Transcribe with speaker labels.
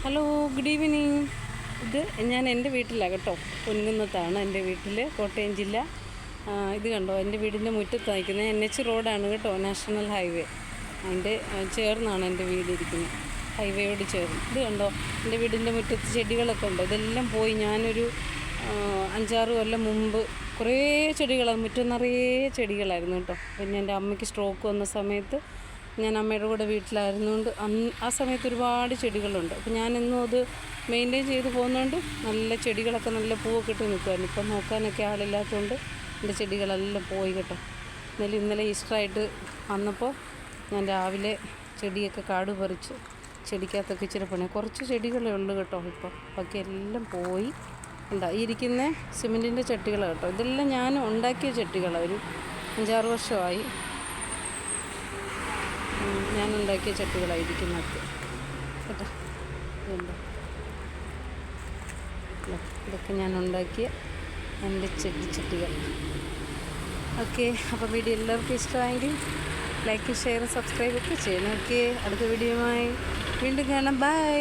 Speaker 1: Hello, good evening. ഇത് ഞാൻ എൻ്റെ വീട്ടിലാണ് കേട്ടോ. പൊൻകുന്നത്താണ് എൻ്റെ വീട്ടിൽ, കോട്ടയം ജില്ല. ഇത് കണ്ടോ, എൻ്റെ വീടിൻ്റെ മുറ്റത്ത് നിൽക്കുന്നത് NH റോഡാണ് കേട്ടോ, നാഷണൽ ഹൈവേ. അതിൻ്റെ ചേർന്നാണ് എൻ്റെ വീടിരിക്കുന്നത്, ഹൈവേയോട് ചേർന്ന്. ഇത് കണ്ടോ, എൻ്റെ വീടിൻ്റെ മുറ്റത്ത് ചെടികളൊക്കെ ഉണ്ട്. ഇതെല്ലാം പോയി. ഞാനൊരു 5-6 കൊല്ലം മുമ്പ് കുറേ ചെടികളാണ്, മുറ്റം നിറയെ ചെടികളായിരുന്നു കേട്ടോ. പിന്നെ എൻ്റെ അമ്മയ്ക്ക് സ്ട്രോക്ക് വന്ന സമയത്ത് ഞാൻ അമ്മയുടെ കൂടെ വീട്ടിലായിരുന്നുകൊണ്ട് ആ സമയത്ത് ഒരുപാട് ചെടികളുണ്ട്. അപ്പോൾ ഞാനെന്നും അത് മെയിൻറ്റെയിൻ ചെയ്ത് പോകുന്നതുകൊണ്ട് നല്ല ചെടികളൊക്കെ നല്ല പൂവൊക്കെ ഇട്ട് നിൽക്കുമായിരുന്നു. ഇപ്പം നോക്കാനൊക്കെ ആളില്ലാത്തതുകൊണ്ട് എൻ്റെ ചെടികളെല്ലാം പോയി കേട്ടോ. ഇന്നലെ ഈസ്റ്ററായിട്ട് വന്നപ്പോൾ ഞാൻ രാവിലെ ചെടിയൊക്കെ കാട് പറിച്ച് ചെടിക്കകത്തൊക്കെ ഇച്ചിരി പണി. കുറച്ച് ചെടികളേ ഉള്ളൂ കേട്ടോ ഇപ്പോൾ, ബാക്കി എല്ലാം പോയി. ഈ ഇരിക്കുന്ന സിമെൻറ്റിൻ്റെ ചട്ടികളാണ് കേട്ടോ. ഇതെല്ലാം ഞാൻ ഉണ്ടാക്കിയ ചട്ടികളാണ്. ഒരു 5-6 വർഷമായി ഞാൻ ഉണ്ടാക്കിയ ചട്ടികളായിരിക്കുന്നത് കേട്ടോ. ഇതൊക്കെ ഞാൻ ഉണ്ടാക്കിയ എൻ്റെ ചട്ടികൾ. ഓക്കെ, അപ്പോൾ വീഡിയോ എല്ലാവർക്കും ഇഷ്ടമായെങ്കിൽ ലൈക്ക്, ഷെയർ, സബ്സ്ക്രൈബ് ഒക്കെ ചെയ്യണം. ഓക്കെ, അടുത്ത വീഡിയോയുമായി വീണ്ടും കാണാം. ബൈ.